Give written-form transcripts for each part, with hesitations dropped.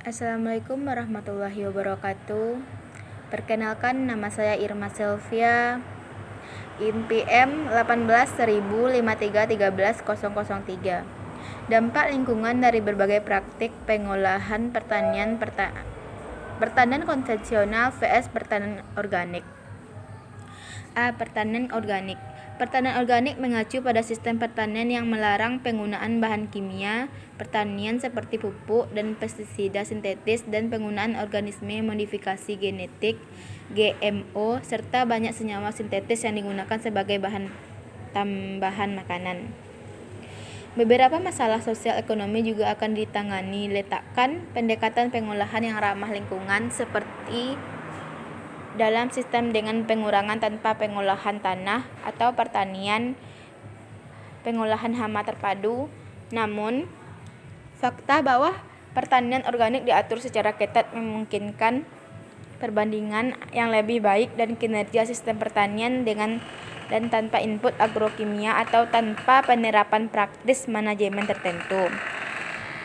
Assalamualaikum warahmatullahi wabarakatuh. Perkenalkan, nama saya Irma Sylvia, INPM 18.1053.13.003. Dampak lingkungan dari berbagai praktik pengolahan pertanian konvensional vs pertanian organik. Pertanian organik. Pertanian organik mengacu pada sistem pertanian yang melarang penggunaan bahan kimia pertanian seperti pupuk dan pestisida sintetis dan penggunaan organisme modifikasi genetik (GMO) serta banyak senyawa sintetis yang digunakan sebagai bahan tambahan makanan. Beberapa masalah sosial ekonomi juga akan ditangani. Letakkan pendekatan pengolahan yang ramah lingkungan seperti dalam sistem dengan pengurangan tanpa pengolahan tanah atau pertanian pengolahan hama terpadu. Namun, fakta bahwa pertanian organik diatur secara ketat memungkinkan perbandingan yang lebih baik dan kinerja sistem pertanian dengan dan tanpa input agrokimia atau tanpa penerapan praktis manajemen tertentu.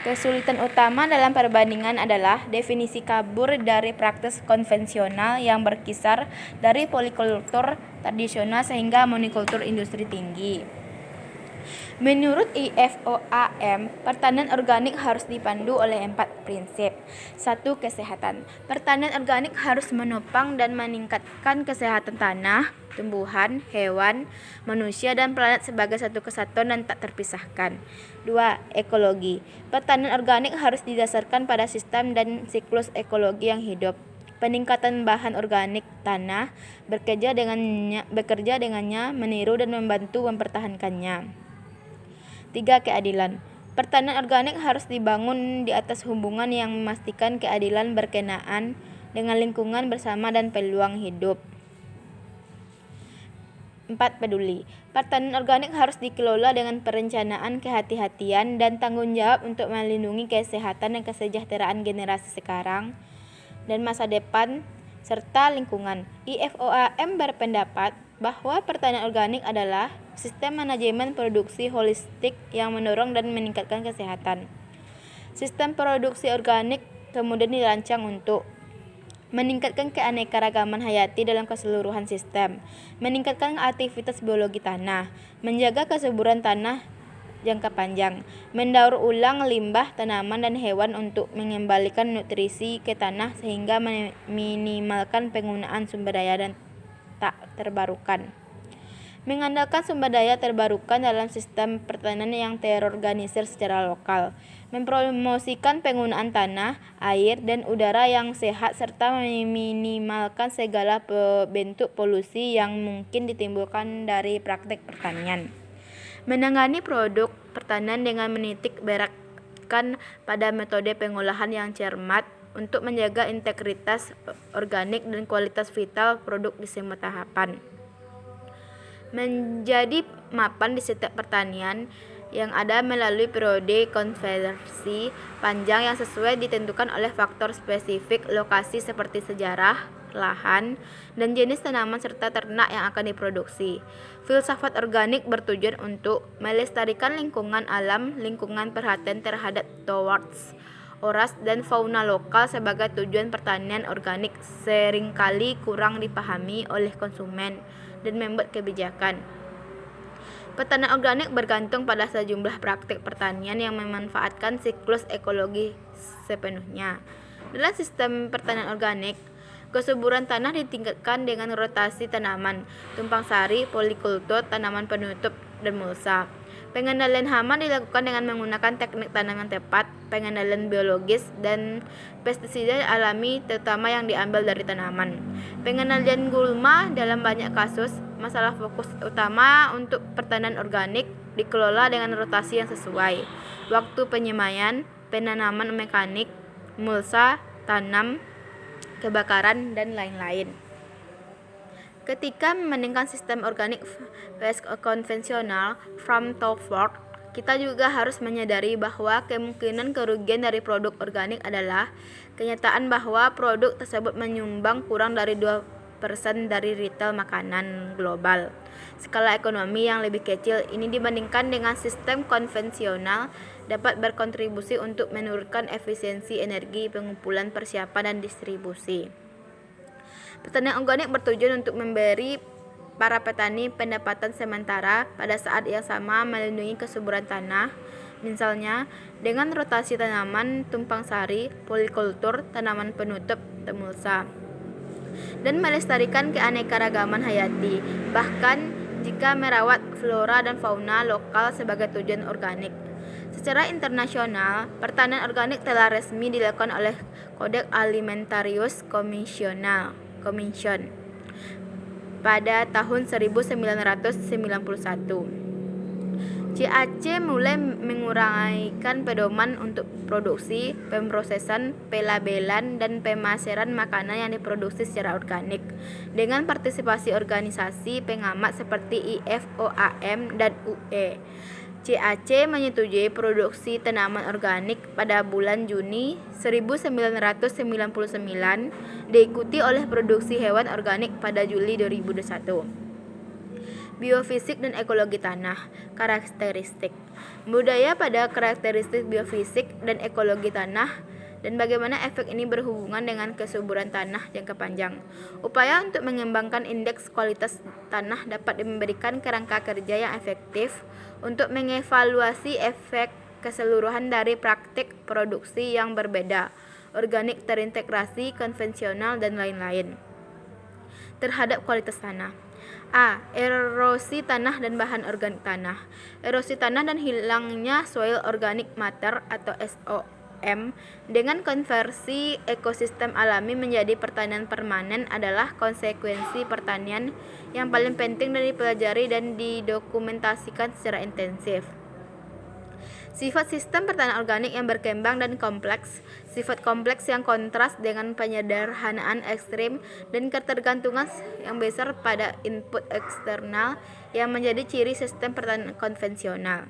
Kesulitan utama dalam perbandingan adalah definisi kabur dari praktik konvensional yang berkisar dari polikultur tradisional sehingga monokultur industri tinggi. Menurut IFOAM, pertanian organik harus dipandu oleh 4 prinsip. 1. Kesehatan. Pertanian organik harus menopang dan meningkatkan kesehatan tanah, tumbuhan, hewan, manusia, dan planet sebagai satu kesatuan dan tak terpisahkan. 2. Ekologi. Pertanian organik harus didasarkan pada sistem dan siklus ekologi yang hidup. Peningkatan bahan organik tanah, bekerja dengannya, meniru dan membantu mempertahankannya. 3. Keadilan. Pertanian organik harus dibangun di atas hubungan yang memastikan keadilan berkenaan dengan lingkungan bersama dan peluang hidup. 4. Peduli. Pertanian organik harus dikelola dengan perencanaan, kehati-hatian, dan tanggung jawab untuk melindungi kesehatan dan kesejahteraan generasi sekarang dan masa depan serta lingkungan. IFOAM berpendapat bahwa pertanian organik adalah sistem manajemen produksi holistik yang mendorong dan meningkatkan kesehatan. Sistem produksi organik kemudian dirancang untuk meningkatkan keanekaragaman hayati dalam keseluruhan sistem, meningkatkan aktivitas biologi tanah, menjaga kesuburan tanah jangka panjang, mendaur ulang limbah tanaman dan hewan untuk mengembalikan nutrisi ke tanah sehingga meminimalkan penggunaan sumber daya dan tak terbarukan. Mengandalkan sumber daya terbarukan dalam sistem pertanian yang terorganisir secara lokal, mempromosikan penggunaan tanah, air, dan udara yang sehat serta meminimalkan segala bentuk polusi yang mungkin ditimbulkan dari praktik pertanian. Menangani produk pertanian dengan menitik beratkan pada metode pengolahan yang cermat untuk menjaga integritas organik dan kualitas vital produk di semua tahapan. Menjadi mapan di setiap pertanian yang ada melalui periode konversi panjang yang sesuai ditentukan oleh faktor spesifik lokasi seperti sejarah, lahan, dan jenis tanaman serta ternak yang akan diproduksi. Filsafat organik bertujuan untuk melestarikan lingkungan alam, lingkungan perhatian terhadap towards oras dan fauna lokal sebagai tujuan pertanian organik seringkali kurang dipahami oleh konsumen dan membuat kebijakan. Pertanian organik bergantung pada sejumlah praktik pertanian yang memanfaatkan siklus ekologi sepenuhnya. Dalam sistem pertanian organik, kesuburan tanah ditingkatkan dengan rotasi tanaman, tumpang sari, polikultur, tanaman penutup, dan mulsa. Pengendalian hama dilakukan dengan menggunakan teknik tanam yang tepat, pengendalian biologis, dan pestisida alami terutama yang diambil dari tanaman. Pengendalian gulma dalam banyak kasus, masalah fokus utama untuk pertanian organik dikelola dengan rotasi yang sesuai, waktu penyemaian, penanaman mekanik, mulsa, tanam, kebakaran, dan lain-lain. Ketika membandingkan sistem organik vs konvensional from to fork, kita juga harus menyadari bahwa kemungkinan kerugian dari produk organik adalah kenyataan bahwa produk tersebut menyumbang kurang dari 2% dari retail makanan global. Skala ekonomi yang lebih kecil ini dibandingkan dengan sistem konvensional dapat berkontribusi untuk menurunkan efisiensi energi pengumpulan, persiapan, dan distribusi. Pertanian organik bertujuan untuk memberi para petani pendapatan sementara pada saat yang sama melindungi kesuburan tanah, misalnya dengan rotasi tanaman tumpang sari, polikultur, tanaman penutup, temulsa, dan melestarikan keanekaragaman hayati, bahkan jika merawat flora dan fauna lokal sebagai tujuan organik. Secara internasional, pertanian organik telah resmi dilakukan oleh Codex Alimentarius Commission pada tahun 1991. CAC mulai menguraikan pedoman untuk produksi, pemrosesan, pelabelan, dan pemasaran makanan yang diproduksi secara organik dengan partisipasi organisasi pengamat seperti IFOAM dan UE. CAC menyetujui produksi tanaman organik pada bulan Juni 1999, diikuti oleh produksi hewan organik pada Juli 2021. Biofisik dan ekologi tanah. Karakteristik. Budaya pada karakteristik biofisik dan ekologi tanah dan bagaimana efek ini berhubungan dengan kesuburan tanah jangka panjang. Upaya untuk mengembangkan indeks kualitas tanah dapat memberikan kerangka kerja yang efektif untuk mengevaluasi efek keseluruhan dari praktik produksi yang berbeda, organik terintegrasi, konvensional, dan lain-lain, terhadap kualitas tanah. A. Erosi tanah dan bahan organik tanah. Erosi tanah dan hilangnya soil organic matter atau SOM dengan konversi ekosistem alami menjadi pertanian permanen adalah konsekuensi pertanian yang paling penting dan dipelajari dan didokumentasikan secara intensif. Sifat sistem pertanian organik yang berkembang dan kompleks. Sifat kompleks yang kontras dengan penyederhanaan ekstrim dan ketergantungan yang besar pada input eksternal yang menjadi ciri sistem pertanian konvensional.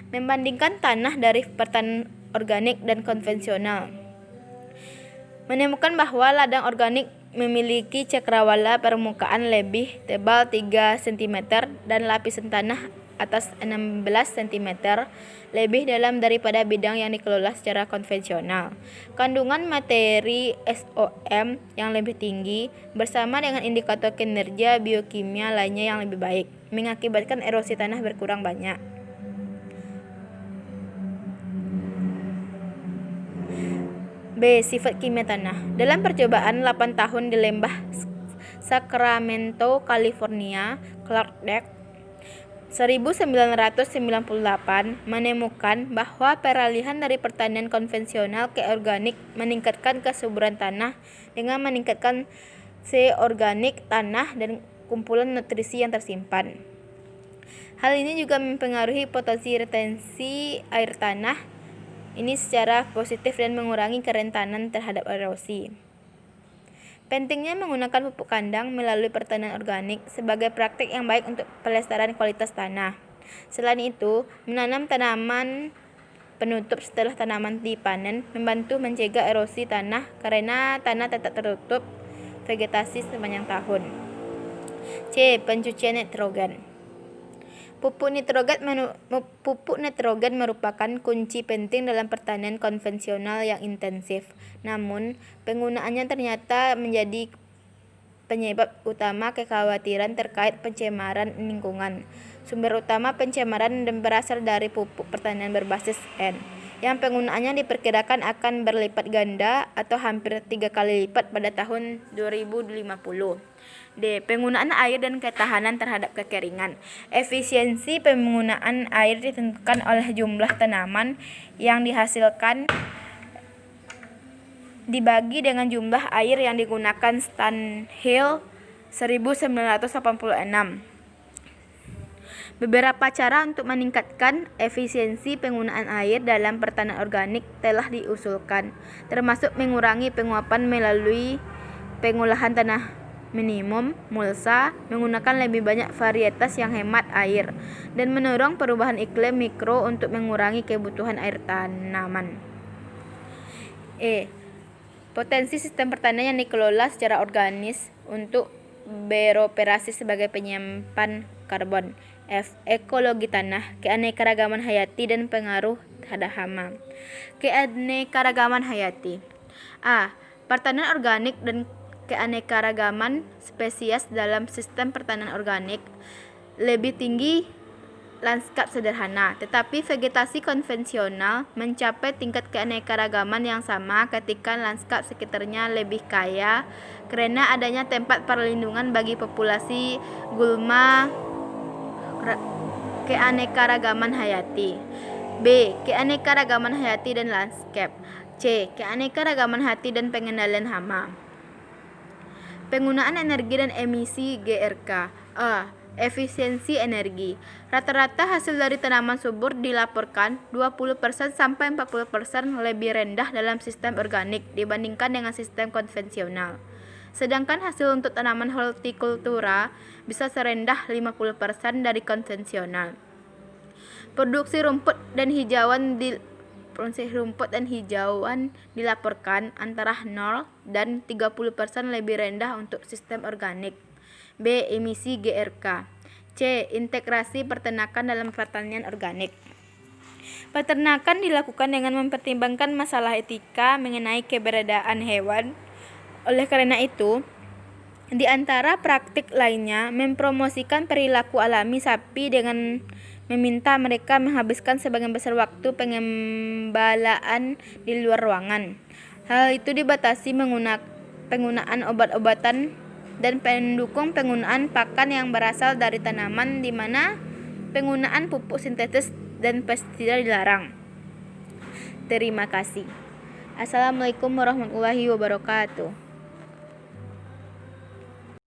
Membandingkan tanah dari pertanian organik dan konvensional, menemukan bahwa ladang organik memiliki cakrawala permukaan lebih tebal 3 cm dan lapisan tanah atas 16 cm lebih dalam daripada bidang yang dikelola secara konvensional. Kandungan materi SOM yang lebih tinggi bersama dengan indikator kinerja biokimia lainnya yang lebih baik mengakibatkan erosi tanah berkurang banyak. B. Sifat kimia tanah. Dalam percobaan 8 tahun di lembah Sacramento, California, Clark Deck 1998 menemukan bahwa peralihan dari pertanian konvensional ke organik meningkatkan kesuburan tanah dengan meningkatkan C organik tanah dan kumpulan nutrisi yang tersimpan. Hal ini juga mempengaruhi potensi retensi air tanah ini secara positif dan mengurangi kerentanan terhadap erosi. Pentingnya menggunakan pupuk kandang melalui pertanian organik sebagai praktik yang baik untuk pelestarian kualitas tanah. Selain itu, menanam tanaman penutup setelah tanaman dipanen membantu mencegah erosi tanah karena tanah tetap tertutup vegetasi sepanjang tahun. C. Pencucian nitrogen. Pupuk nitrogen merupakan kunci penting dalam pertanian konvensional yang intensif. Namun, penggunaannya ternyata menjadi penyebab utama kekhawatiran terkait pencemaran lingkungan. Sumber utama pencemaran berasal dari pupuk pertanian berbasis N, yang penggunaannya diperkirakan akan berlipat ganda atau hampir 3 kali lipat pada tahun 2050. D. Penggunaan air dan ketahanan terhadap kekeringan. Efisiensi penggunaan air ditentukan oleh jumlah tanaman yang dihasilkan dibagi dengan jumlah air yang digunakan. Stanhill 1986. Beberapa cara untuk meningkatkan efisiensi penggunaan air dalam pertanian organik telah diusulkan, termasuk mengurangi penguapan melalui pengolahan tanah minimum, mulsa, menggunakan lebih banyak varietas yang hemat air, dan mendorong perubahan iklim mikro untuk mengurangi kebutuhan air tanaman. E. Potensi sistem pertanian yang dikelola secara organis untuk beroperasi sebagai penyimpan karbon. F. Ekologi tanah, keanekaragaman hayati dan pengaruh terhadap hama. Keanekaragaman hayati. A. Pertanian organik dan keanekaragaman spesies dalam sistem pertanian organik lebih tinggi lanskap sederhana, tetapi vegetasi konvensional mencapai tingkat keanekaragaman yang sama ketika lanskap sekitarnya lebih kaya karena adanya tempat perlindungan bagi populasi gulma. Keanekaragaman hayati. B. Keanekaragaman hayati dan lanskap. C. Keanekaragaman hayati dan pengendalian hama. Penggunaan energi dan emisi GRK. A. Efisiensi energi. Rata-rata hasil dari tanaman subur dilaporkan 20% sampai 40% lebih rendah dalam sistem organik dibandingkan dengan sistem konvensional. Sedangkan hasil untuk tanaman hortikultura bisa serendah 50% dari konvensional. Produksi rumput dan hijauan dilaporkan antara 0 dan 30% lebih rendah untuk sistem organik. B. Emisi GRK. C. Integrasi peternakan dalam pertanian organik. Peternakan dilakukan dengan mempertimbangkan masalah etika mengenai keberadaan hewan. Oleh karena itu, di antara praktik lainnya, mempromosikan perilaku alami sapi dengan meminta mereka menghabiskan sebagian besar waktu pengembalaan di luar ruangan. Hal itu dibatasi penggunaan obat-obatan dan pendukung penggunaan pakan yang berasal dari tanaman di mana penggunaan pupuk sintetis dan pestisida dilarang. Terima kasih. Assalamualaikum warahmatullahi wabarakatuh.